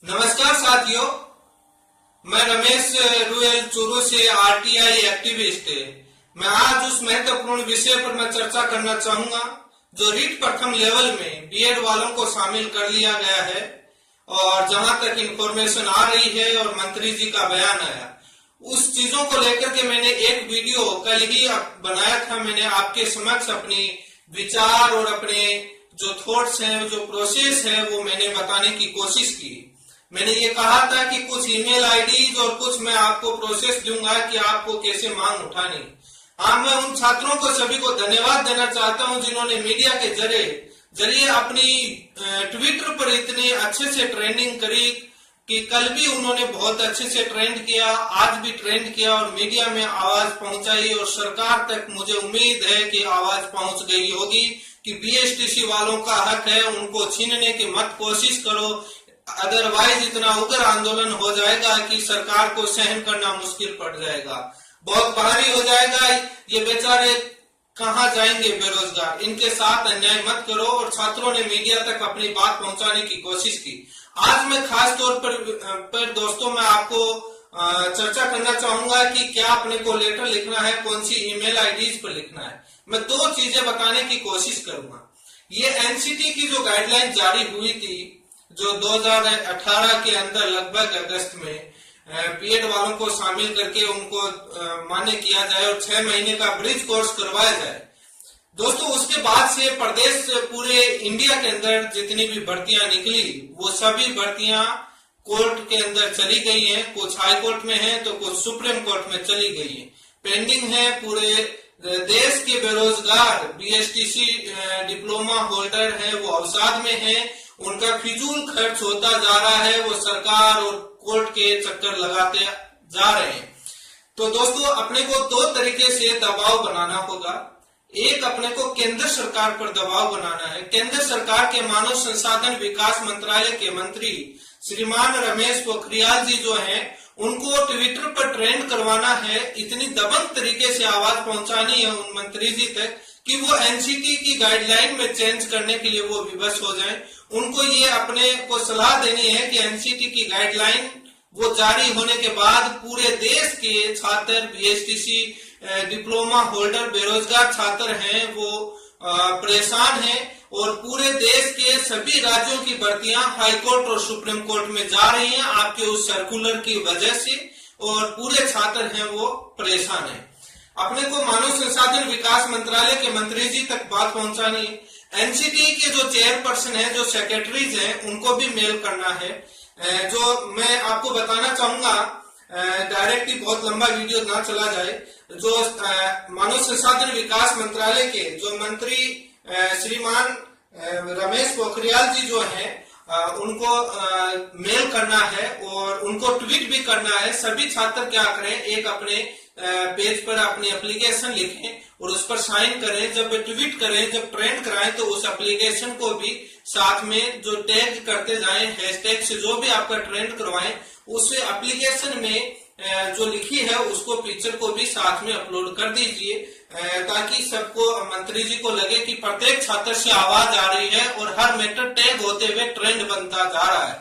नमस्कार साथियों, मैं रमेश रुएल चूरू से आरटीआई एक्टिविस्ट। मैं आज उस महत्वपूर्ण विषय पर मैं चर्चा करना चाहूंगा जो रीट प्रथम लेवल में बीएड वालों को शामिल कर लिया गया है और जहां तक इंफॉर्मेशन आ रही है और मंत्री जी का बयान आया, उस चीजों को लेकर के मैंने एक वीडियो कल ही बनाया था। मैंने आपके समक्ष अपनी विचार और अपने जो थॉट्स हैं, जो प्रोसेस है, वो मैंने बताने की कोशिश की। मैंने ये कहा था कि कुछ ईमेल आईडीज और कुछ मैं आपको प्रोसेस दूंगा कि आपको कैसे मांग उठानी। हाँ, मैं उन छात्रों को सभी को धन्यवाद देना चाहता हूं जिन्होंने मीडिया के जरिए अपनी ट्विटर पर इतनी अच्छे से ट्रेंडिंग करी कि कल भी उन्होंने बहुत अच्छे से ट्रेंड किया, आज भी ट्रेंड किया और मीडिया में आवाज पहुंचाई। और सरकार तक मुझे उम्मीद है कि आवाज पहुंच गई होगी कि बीएसटीसी वालों का हक है, उनको छीनने की मत कोशिश करो, अदरवाइज इतना उग्र आंदोलन हो जाएगा कि सरकार को सहन करना मुश्किल पड़ जाएगा, बहुत भारी हो जाएगा। ये बेचारे कहाँ जाएंगे बेरोजगार, इनके साथ अन्याय मत करो। और छात्रों ने मीडिया तक अपनी बात पहुंचाने की कोशिश की। आज मैं खास तौर पर दोस्तों मैं आपको चर्चा करना चाहूंगा कि क्या अपने को लेटर लिखना है, कौन सी ईमेल आईडीज पर लिखना है। मैं दो चीजें बताने की कोशिश करूंगा। ये एनसीटी की जो गाइडलाइन जारी हुई थी, जो 2018 के अंदर लगभग अगस्त में बीएड वालों को शामिल करके उनको मान्य किया जाए और 6 महीने का ब्रिज कोर्स करवाया जाए। दोस्तों, उसके बाद से प्रदेश पूरे इंडिया के अंदर जितनी भी भर्तियां निकली, वो सभी भर्तियां कोर्ट के अंदर चली गई हैं। कुछ हाई कोर्ट में है तो कुछ सुप्रीम कोर्ट में चली गई है, पेंडिंग है। पूरे देश के बेरोजगार बीएसटीसी डिप्लोमा होल्डर है, वो अवसाद में है, उनका फिजूल खर्च होता जा रहा है, वो सरकार और कोर्ट के चक्कर लगाते जा रहे हैं। तो दोस्तों, अपने को दो तरीके से दबाव बनाना होगा। एक, अपने को केंद्र सरकार पर दबाव बनाना है। केंद्र सरकार के मानव संसाधन विकास मंत्रालय के मंत्री श्रीमान रमेश पोखरियाल जी जो हैं, उनको ट्विटर पर ट्रेंड करवाना है। इतनी दबंग तरीके से आवाज पहुंचानी है उन मंत्री जी तक कि वो एनसीटी की गाइडलाइन में चेंज करने के लिए वो विवश हो जाएं। उनको ये अपने को सलाह देनी है कि एनसीटी की गाइडलाइन वो जारी होने के बाद पूरे देश के छात्र बीएसटीसी डिप्लोमा होल्डर बेरोजगार छात्र हैं, वो परेशान हैं और पूरे देश के सभी राज्यों की भर्तियां हाईकोर्ट और सुप्रीम कोर्ट में जा रही हैं आपके उस सर्कुलर की वजह से, और पूरे छात्र हैं वो परेशान हैं। अपने को मानव संसाधन विकास मंत्रालय के मंत्री जी तक बात पहुंचानी है। एनसीटी के जो चेयरपर्सन है, जो सेक्रेटरीज हैं, उनको भी मेल करना है। जो मैं आपको बताना चाहूंगा, डायरेक्टली बहुत लंबा वीडियो ना चला जाए, जो मानव संसाधन विकास मंत्रालय के जो मंत्री श्रीमान रमेश पोखरियाल जी जो हैं, उनको मेल करना है और उनको ट्वीट भी करना है। सभी छात्र क्या करें, एक अपने पेज पर अपनी एप्लीकेशन लिखें और उस पर साइन करें। जब ट्वीट करें, जब ट्रेंड कराएं, तो उस एप्लीकेशन को भी साथ में जो टैग करते जाएं, हैशटैग से जो भी आपका ट्रेंड करवाएं, उस एप्लीकेशन में जो लिखी है उसको पिक्चर को भी साथ में अपलोड कर दीजिए, ताकि सबको, मंत्री जी को लगे कि प्रत्येक छात्र से आवाज आ रही है और हर मैटर टैग होते हुए ट्रेंड बनता जा रहा है।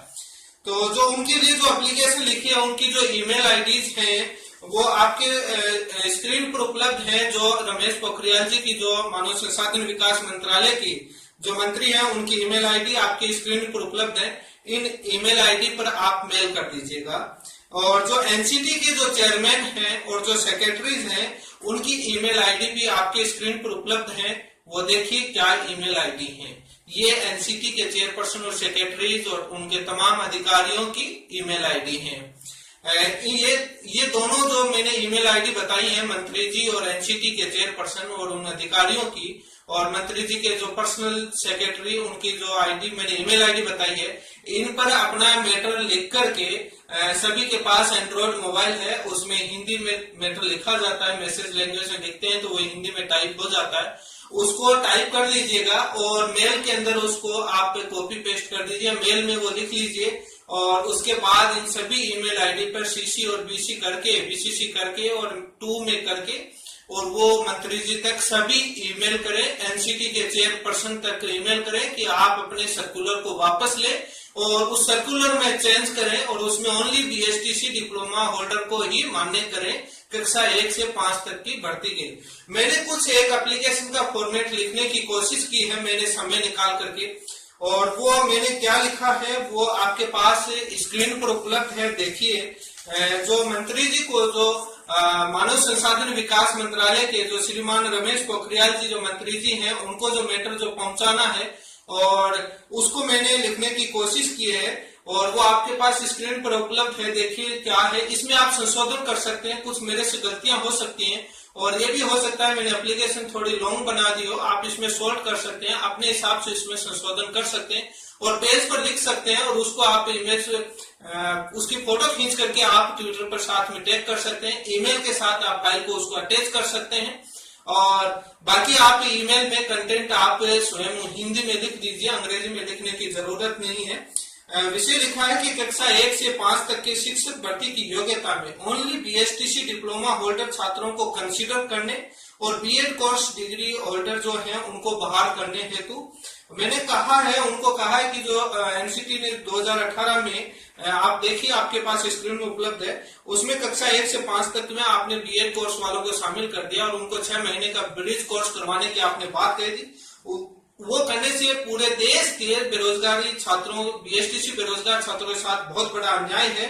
तो जो उनके लिए जो एप्लीकेशन लिखी है, उनकी जो ईमेल आईडीज हैं, वो आपके स्क्रीन पर उपलब्ध है। जो रमेश पोखरियाल जी की जो मानव संसाधन विकास मंत्रालय की जो मंत्री हैं, उनकी ईमेल आईडी आपके स्क्रीन पर उपलब्ध है। इन ईमेल आईडी पर आप मेल कर दीजिएगा। और जो एनसीटी के जो चेयरमैन हैं और जो सेक्रेटरीज हैं, उनकी ईमेल आईडी भी आपके स्क्रीन पर उपलब्ध है। वो देखिए क्या ईमेल आईडी है। ये एनसीटी के चेयरपर्सन और सेक्रेटरीज और उनके तमाम अधिकारियों की ईमेल आईडी है। ये दोनों जो मैंने ईमेल आईडी बताई है, मंत्री जी और एनसीटी के चेयरपर्सन और उन अधिकारियों की, और मंत्री जी के जो पर्सनल सेक्रेटरी, उनकी जो आईडी मैंने ईमेल आईडी बताई है, इन पर अपना मैटर लिख करके, सभी के पास एंड्रॉइड मोबाइल है, उसमें हिंदी में मैटर लिखा जाता है। मैसेज लैंग्वेज में लिखते हैं तो वो हिंदी में टाइप हो जाता है। उसको टाइप कर लीजिएगा और मेल के अंदर उसको आप कॉपी पेस्ट कर दीजिए, मेल में वो लिख लीजिए। और उसके बाद इन सभी ईमेल आईडी पर सीसी और बीसीसी करके और 2 में करके, और वो मंत्री जी तक सभी ईमेल करें, एनसीटी के चेयरपर्सन तक ईमेल करें कि आप अपने सर्कुलर को वापस ले और उस सर्कुलर में चेंज करें और उसमें ओनली बीएसटीसी डिप्लोमा होल्डर को ही मान्य करें कक्षा 1 से 5 तक की भर्ती के। मैंने कुछ एक एप्लीकेशन का फॉर्मेट लिखने की कोशिश की है, मैंने समय निकाल करके, और वो मैंने क्या लिखा है वो आपके पास स्क्रीन पर उपलब्ध है। देखिए, जो मंत्री जी को, जो मानव संसाधन विकास मंत्रालय के जो श्रीमान रमेश पोखरियाल जी जो मंत्री जी हैं, उनको जो मैटर जो पहुंचाना है और उसको मैंने लिखने की कोशिश की है और वो आपके पास स्क्रीन पर उपलब्ध है। देखिए क्या है, इसमें आप संशोधन कर सकते हैं, कुछ मेरे से गलतियां हो सकती हैं और ये भी हो सकता है मैंने एप्लीकेशन थोड़ी लॉन्ग बना दी हो, आप इसमें शॉर्ट कर सकते हैं, अपने हिसाब से इसमें संशोधन कर सकते हैं और पेज पर लिख सकते हैं और उसको आप इमेज उसकी फोटो खींच करके आप ट्विटर पर साथ में टैग कर सकते हैं, ईमेल के साथ आप फाइल को उसको अटैच कर सकते हैं और बाकी आप ईमेल में कंटेंट आप स्वयं हिंदी में लिख दीजिए, अंग्रेजी में लिखने की जरूरत नहीं है। विषय लिखा है कि कक्षा 1 से 5 तक के शिक्षक भर्ती की योग्यता में ओनली बीएसटीसी डिप्लोमा होल्डर छात्रों को कंसीडर करने और बीएड कोर्स डिग्री होल्डर जो है उनको बहाल करने हेतु मैंने कहा है, उनको कहा है कि जो एनसीटी ने 2018 में आप देखिए आपके पास स्क्रीन में उपलब्ध है, उसमें कक्षा 1 से 5 तक में आपने बीएड कोर्स वालों को शामिल कर दिया और उनको 6 महीने का ब्रिज कोर्स करवाने की आपने बात कही थी। वो करने से पूरे देश के बेरोजगारी छात्रों, बीएसटीसी बेरोजगार छात्रों के साथ बहुत बड़ा अन्याय है।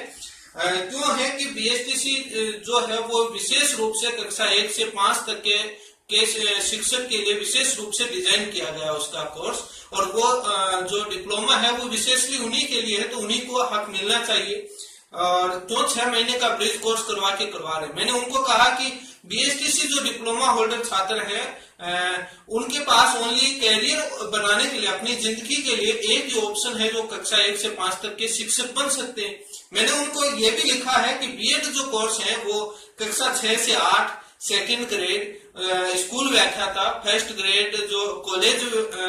क्यों है कि बीएसटीसी जो है वो विशेष रूप से कक्षा 1 से 5 तक के शिक्षक के लिए विशेष रूप से डिजाइन किया गया उसका कोर्स, और वो जो डिप्लोमा है वो विशेषली उन्हीं के लिए है, तो उन्हीं को हक मिलना चाहिए। और जो 6 महीने का ब्रिज कोर्स करवा रहे, मैंने उनको कहा कि बीएसटीसी जो डिप्लोमा होल्डर छात्र है उनके पास ओनली कैरियर बनाने के लिए, अपनी जिंदगी के लिए एक ही ऑप्शन है जो कक्षा 1 से 5 तक के शिक्षक बन सकते हैं। मैंने उनको ये भी लिखा है कि बीएड जो कोर्स है वो कक्षा 6 से 8 सेकेंड ग्रेड स्कूल व्याख्याता, फर्स्ट ग्रेड जो कॉलेज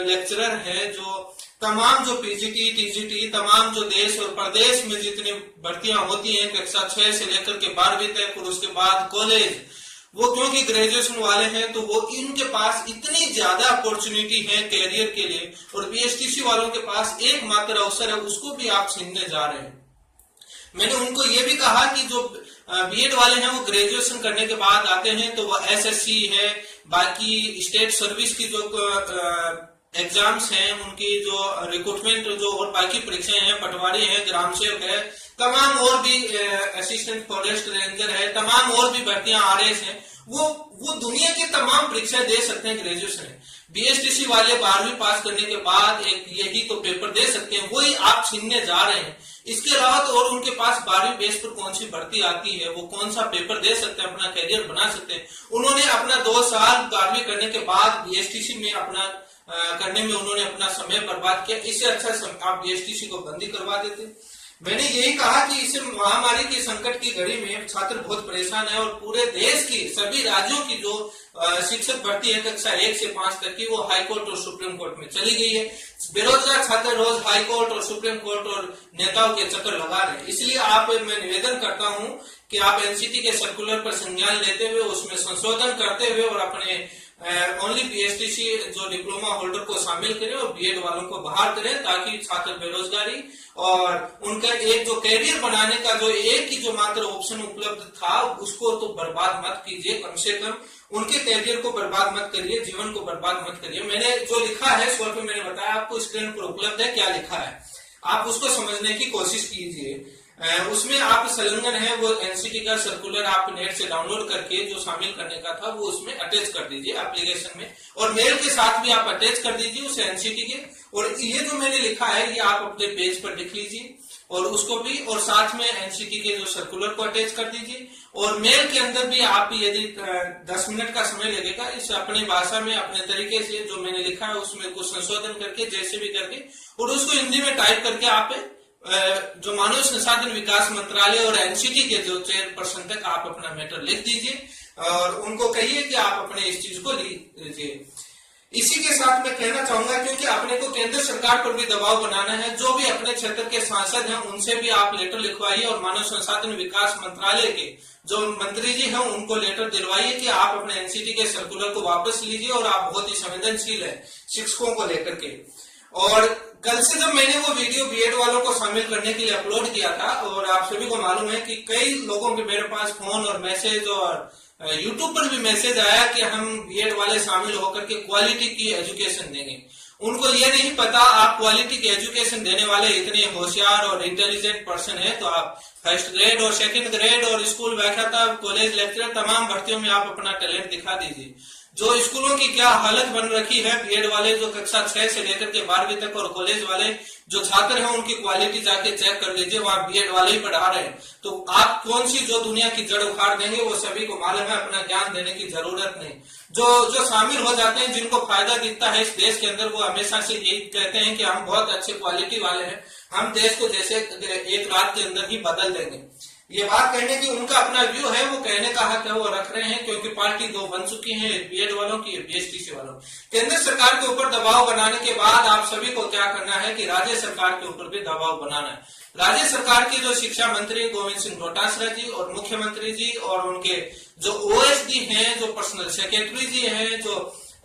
लेक्चरर है, जो तमाम जो पीजीटी टीजीटी तमाम जो देश और प्रदेश में जितनी भर्तियां होती हैं कक्षा 6 से लेकर के 12वीं तक और उसके बाद कॉलेज, वो क्योंकि ग्रेजुएशन वाले हैं तो वो इनके पास इतनी ज्यादा अपॉर्चुनिटी है कैरियर के लिए, और बीएसटीसी वालों के पास एकमात्र अवसर है, उसको भी आप छीनने जा रहे हैं। मैंने उनको ये भी कहा कि जो बीएड वाले हैं वो ग्रेजुएशन करने के बाद आते हैं तो वो एसएससी है, बाकी स्टेट सर्विस की जो एग्जाम्स हैं उनकी जो रिक्रूटमेंट जो और बाकी परीक्षाएं हैं, पटवारी है, ग्राम सेवक है, तमाम और भी असिस्टेंट फॉरेस्ट रेंजर है, तमाम और भी भर्तियां आरएस हैं, वो दुनिया की तमाम परीक्षाएं दे सकते हैं ग्रेजुएशन है। बीएसटीसी वाले 12वीं पास करने के बाद एक यही तो पेपर दे सकते हैं, वही आप छीनने जा रहे हैं। इसके अलावा तो और उनके पास 12वीं बेस पर कौन सी भर्ती आती है, वो कौन सा पेपर दे सकते हैं, अपना कैरियर बना सकते हैं। उन्होंने अपना 2 साल 12वीं करने के बाद बीएसटीसी में अपना करने में उन्होंने अपना समय बर्बाद किया, इससे अच्छा आप बीएसटीसी को बंदी करवा देते। मैंने यही कहा कि इस महामारी की संकट की घड़ी में छात्र बहुत परेशान है और पूरे देश की सभी राज्यों की जो शिक्षक भर्ती है कक्षा 1 से 5 तक की वो हाई कोर्ट और सुप्रीम कोर्ट में चली गई है। बेरोजगार छात्र रोज हाई कोर्ट और सुप्रीम कोर्ट और नेताओं के चक्कर लगा रहे हैं। इसलिए आप मैं निवेदन करता हूं कि आप एनसीटी के सर्कुलर पर संज्ञान लेते हुए उसमें संशोधन करते हुए और अपने ओनली बीएसटीसी जो डिप्लोमा होल्डर को शामिल करें और बीएड वालों को बहाल करें, ताकि छात्र बेरोजगारी और उनका एक जो कैरियर बनाने का जो एक ही जो मात्र ऑप्शन उपलब्ध था उसको तो बर्बाद मत कीजिए, कम से कम उनके कैरियर को बर्बाद मत करिए, जीवन को बर्बाद मत करिए। मैंने जो लिखा है स्वल्प मैंने बताया आपको, स्क्रीन पर उपलब्ध है, क्या लिखा है आप उसको समझने की कोशिश कीजिए। उसमें आप संलग्न है वो एनसीटी का सर्कुलर आप नेट से डाउनलोड करके जो शामिल करने का था वो उसमें अटैच कर दीजिए एप्लीकेशन में, और मेल के साथ भी आप अटैच कर दीजिए उस एनसीटी के। और ये जो मैंने लिखा है ये आप अपने पेज पर लिख लीजिए और उसको भी, और साथ में एनसीटी के जो सर्कुलर को अटैच कर दीजिए। और मेल के अंदर भी आप यदि 10 मिनट का समय लगेगा, इस अपनी भाषा में अपने तरीके से जो मैंने लिखा है उसमें कुछ संशोधन करके जैसे भी करके और उसको हिंदी में टाइप करके आप जो मानव संसाधन विकास मंत्रालय और एनसीटी के जो चेयरपर्सन तक आप अपना मैटर लिख दीजिए और उनको कहिए कि आप अपने इस चीज को लीजिए। इसी के साथ मैं कहना चाहूंगा, क्योंकि अपने को केंद्र सरकार पर भी दबाव बनाना है, जो भी अपने क्षेत्र के सांसद हैं उनसे भी आप लेटर लिखवाइए और मानव संसाधन विकास मंत्रालय के जो मंत्री जी हैं उनको लेटर दिलवाइए कि आप अपने एनसीटी के सर्कुलर को वापस लीजिए और आप बहुत ही संवेदनशील है शिक्षकों को लेकर के। और कल से जब मैंने वो वीडियो बीएड वालों को शामिल करने के लिए अपलोड किया था, और आप सभी को मालूम है कि कई लोगों के मेरे पास फोन और मैसेज और यूट्यूब पर भी मैसेज आया कि हम बीएड वाले शामिल होकर के क्वालिटी की एजुकेशन देंगे। उनको ये नहीं पता आप क्वालिटी की एजुकेशन देने वाले इतने होशियार और इंटेलिजेंट पर्सन है तो आप फर्स्ट ग्रेड और सेकंड ग्रेड और स्कूल व्याख्याता, कॉलेज लेक्चरर, तमाम भर्तियों में आप अपना टैलेंट दिखा दीजिए। जो स्कूलों की क्या हालत बन रखी है, बीएड वाले जो कक्षा 6 से लेकर के 12वीं तक और कॉलेज वाले जो छात्र हैं उनकी क्वालिटी जाके चेक कर लीजिए, वहां बीएड वाले ही पढ़ा रहे हैं। तो आप कौन सी जो दुनिया की जड़ उखाड़ देंगे वो सभी को मालूम है, अपना ज्ञान देने की जरूरत नहीं। जो शामिल हो जाते हैं, जिनको फायदा दिखता है इस देश के अंदर, वो हमेशा से यही कहते हैं कि हम बहुत अच्छे क्वालिटी वाले हैं, हम देश को जैसे एक रात के अंदर ही बदल देंगे। ये बात कहने की उनका अपना व्यू है, वो कहने का हक है, वो रख रहे हैं, क्योंकि पार्टी दो बन चुकी है, एक बीएड वालों की, एक बीएसटीसी वालों की। केंद्र सरकार के ऊपर दबाव बनाने के बाद आप सभी को क्या करना है कि राज्य सरकार के ऊपर भी दबाव बनाना है। राज्य सरकार की जो शिक्षा मंत्री गोविंद सिंह डोटासरा जी और मुख्यमंत्री जी और उनके जो ओएसडी हैं, जो पर्सनल सेक्रेटरी जी हैं, जो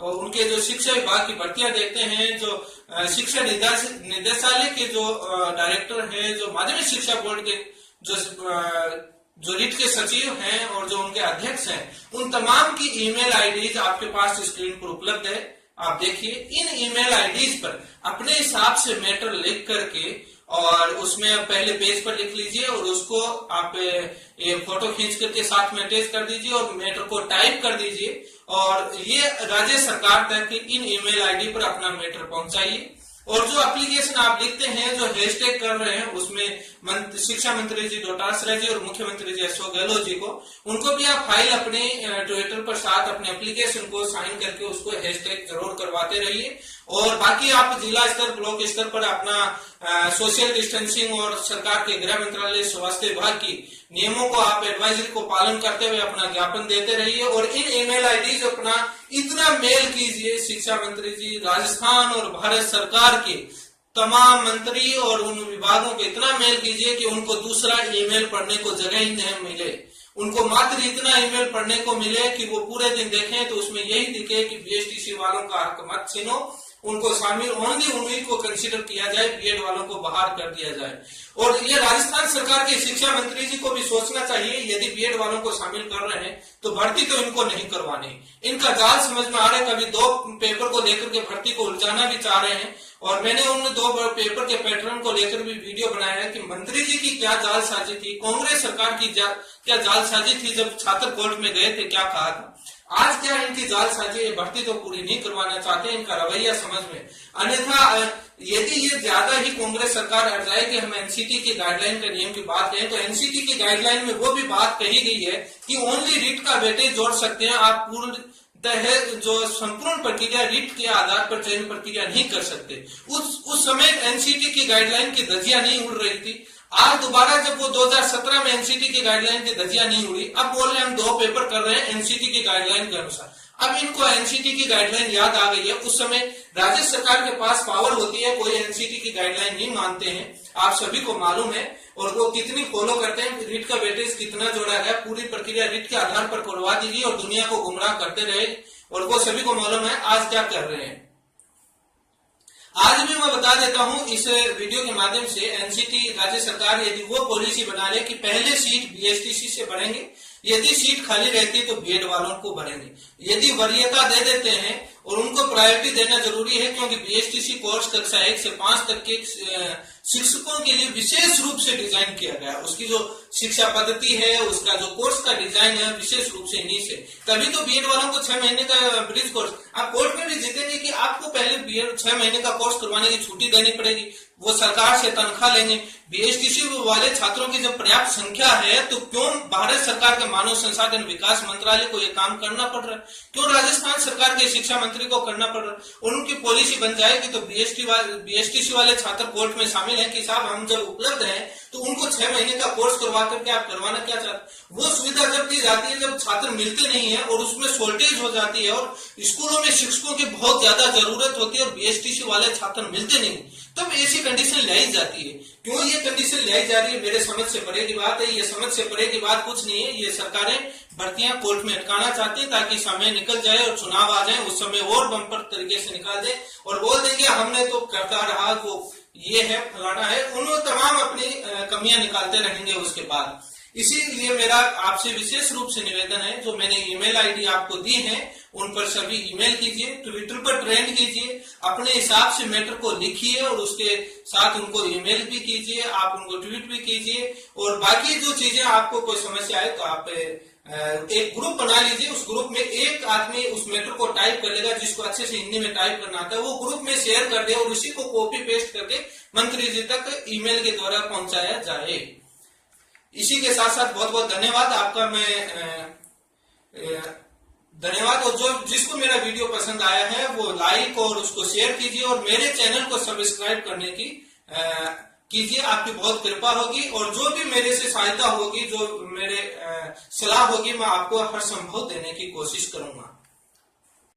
उनके जो शिक्षा विभाग की भर्तियां देखते हैं, जो शिक्षा निदेशालय के जो डायरेक्टर है, जो माध्यमिक शिक्षा बोर्ड के जो रीट के सचिव हैं और जो उनके अध्यक्ष हैं, उन तमाम की ईमेल आईडीज आपके पास स्क्रीन पर उपलब्ध है। आप देखिए, इन ईमेल आईडीज पर अपने हिसाब से मैटर लिख करके और उसमें पहले पेज पर लिख लीजिए और उसको आप ये फोटो खींच करके साथ में अटैच कर दीजिए और मैटर को टाइप कर दीजिए और ये राज्य सरकार तक इन ईमेल आईडी पर अपना मैटर पहुंचाइए। और जो एप्लीकेशन आप लिखते हैं, जो हैशटैग कर रहे हैं, उसमें शिक्षा मंत्री जी डोटासरा जी और मुख्यमंत्री जी अशोक गहलोत जी को, उनको भी आप फाइल अपने ट्विटर पर साथ अपने एप्लीकेशन को साइन करके उसको हैशटैग जरूर करवाते रहिए। और बाकी आप जिला स्तर, ब्लॉक स्तर पर अपना सोशल डिस्टेंसिंग और सरकार के गृह मंत्रालय, स्वास्थ्य विभाग की नियमों को आप एडवाइजरी को पालन करते हुए अपना ज्ञापन देते रहिए। और इन ईमेल आईडीज अपना इतना मेल कीजिए, शिक्षा मंत्री जी, राजस्थान और भारत सरकार के तमाम मंत्री और उन विभागों के इतना मेल कीजिए कि उनको दूसरा ईमेल पढ़ने को जगह ही नहीं मिले। उनको मात्र इतना ईमेल पढ़ने को मिले कि वो पूरे दिन देखें तो उसमें यही दिखे कि बीएसटीसी वालों का हक मत छीनो, उनको शामिल ओनली उन्हीं को कंसीडर किया जाए, बीएड वालों को बाहर कर दिया जाए। और ये राजस्थान सरकार के शिक्षा मंत्री जी को भी सोचना चाहिए, यदि बीएड वालों को शामिल कर रहे हैं तो भर्ती तो इनको नहीं करवानी। इनका जाल समझ में आ रहा है, कभी दो पेपर को लेकर के भर्ती को उलझाना भी चाह रहे हैं। और मैंने उन दो पेपर के पैटर्न को लेकर भी वीडियो बनाया है कि मंत्री जी की क्या जालसाजी थी, कांग्रेस सरकार की क्या जालसाजी थी, जब छात्र कोर्ट में गए थे क्या कहा था। आज क्या इनकी जालसाजी, भर्ती तो पूरी नहीं करवाना चाहते, इनका रवैया समझ में। अन्यथा यदि ये ज्यादा ही कांग्रेस सरकार हट जाए कि हम एनसीटी की गाइडलाइन के नियम की बात करें, तो एनसीटी की गाइडलाइन में वो भी बात कही गई है कि ओनली रीट का वेटेज जोड़ सकते हैं, आप पूर्ण जो संपूर्ण प्रक्रिया रीट के आधार पर चयन प्रक्रिया नहीं कर सकते। उस समय एनसीटी की गाइडलाइन की धज्जियां नहीं उड़ रही थी। आज दोबारा जब वो 2017 में एनसीटी की गाइडलाइन की धज्जियां नहीं उड़ी, अब बोल रहे हैं हम 2 पेपर कर रहे हैं एनसीटी की गाइडलाइन के अनुसार। अब इनको एनसीटी की गाइडलाइन याद आ गई है। उस समय राज्य सरकार के पास पावर होती है, कोई एनसीटी की गाइडलाइन नहीं मानते हैं, आप सभी को मालूम है। और वो कितनी फॉलो करते हैं, रीट का वेटेज कितना जोड़ा गया, पूरी प्रक्रिया रीट के आधार पर करवा दीजिए और दुनिया को गुमराह करते रहे, और वो सभी को मालूम है आज क्या कर रहे हैं। आज भी मैं बता देता हूं इस वीडियो के माध्यम से, एनसीटी राज्य सरकार यदि वो पॉलिसी बना ले कि पहले सीट बीएसटीसी से भरेंगे, यदि सीट खाली रहती है तो बीएड वालों को भरेंगे, यदि वरीयता दे देते हैं और उनको प्रायोरिटी देना जरूरी है, क्योंकि बीएसटीसी कोर्स कक्षा 1 से 5 तक के शिक्षकों के लिए विशेष रूप से डिजाइन किया गया। उसकी जो शिक्षा पद्धति है, उसका जो कोर्स का डिजाइन है विशेष रूप से इन्हीं से। तभी तो बीएड वालों को 6 महीने का ब्रिज कोर्स, आप कोर्ट में भी जीतेंगे कि आपको पहले बीएड 6 महीने का कोर्स करवाने की छुट्टी देनी पड़ेगी, वो सरकार से तनख्वाह लेंगे। बीएसटीसी वाले छात्रों की जब पर्याप्त संख्या है तो क्यों भारत सरकार के मानव संसाधन विकास मंत्रालय को ये काम करना पड़ रहा है, क्यों राजस्थान सरकार के शिक्षा मंत्री को करना पड़ रहा है। उनकी पॉलिसी बन जाएगी तो बीएसटीसी वाले छात्र कोर्ट में शामिल है कि साहब हम जब उपलब्ध हैं तो उनको 6 महीने का कोर्स करवा करके आप करवाना क्या चाहते। वो सुविधा जब दी जाती है जब छात्र मिलते नहीं है और उसमें शॉर्टेज हो जाती है और स्कूलों में शिक्षकों की बहुत ज्यादा जरूरत होती है और बीएसटीसी वाले छात्र मिलते नहीं, तब ऐसी कंडीशन लाई जाती है। क्यों ये कंडीशन लाई जा रही है, मेरे समझ से परे की बात है। ये समझ से परे की बात कुछ नहीं है, ये सरकारें भर्तियां कोर्ट में अटकाना चाहते हैं ताकि समय निकल जाए और चुनाव आ जाए, उस समय और बम्पर तरीके से निकाल दे और बोल देंगे हमने तो करता रहा, वो ये है फलाना है, उन तमाम अपनी कमियां निकालते रहेंगे उसके बाद। इसीलिए मेरा आपसे विशेष रूप से निवेदन है, जो मैंने ईमेल आईडी आपको दी है उन पर सभी ईमेल कीजिए, ट्विटर पर ट्रेंड कीजिए, अपने हिसाब से मैटर को लिखिए और उसके साथ उनको ईमेल भी कीजिए, आप उनको ट्वीट भी कीजिए। और बाकी जो चीजें आपको कोई समस्या आए तो आप एक ग्रुप बना लीजिए, उस ग्रुप में एक आदमी उस मैटर को टाइप कर लेगा, जिसको अच्छे से हिंदी में टाइप करना आता है, वो ग्रुप में शेयर कर दे और उसी को कॉपी पेस्ट करके मंत्री जी तक ईमेल के द्वारा पहुंचाया जाए। इसी के साथ साथ बहुत बहुत धन्यवाद आपका, मैं धन्यवाद। और जो जिसको मेरा वीडियो पसंद आया है वो लाइक और उसको शेयर कीजिए और मेरे चैनल को सब्सक्राइब करने की कीजिए, आपकी बहुत कृपा होगी। और जो भी मेरे से सहायता होगी, जो मेरे सलाह होगी, मैं आपको हर संभव देने की कोशिश करूंगा।